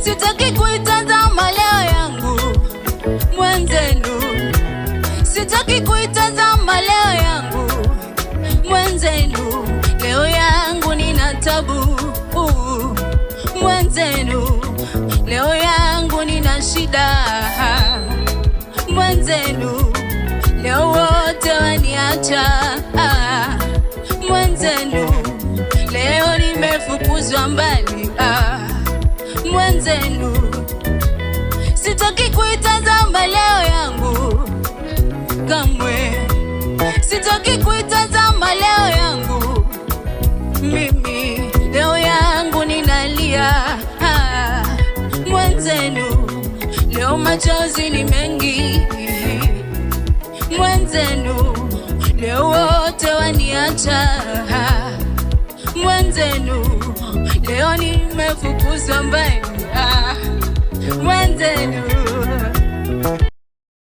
sitaki kuitazama leo yangu mwenzenu, sitaki kuitazama leo yangu mwenzenu, leo yangu nina tabu mwenzenu, leo yangu nina shida mwenzenu, leo wote waniacha mwenzenu, leo nimefukuzwa mbali mwenzenu, sitaki kuitazama leo yangu kamwe, sitaki kuitazama leo yangu mimi, leo yangu ninalia mwenzenu, leo machozi ni mengi mwenzenu, leo wote waniacha mwenzenu, leo nimefukuzwa mbali mwenzenu.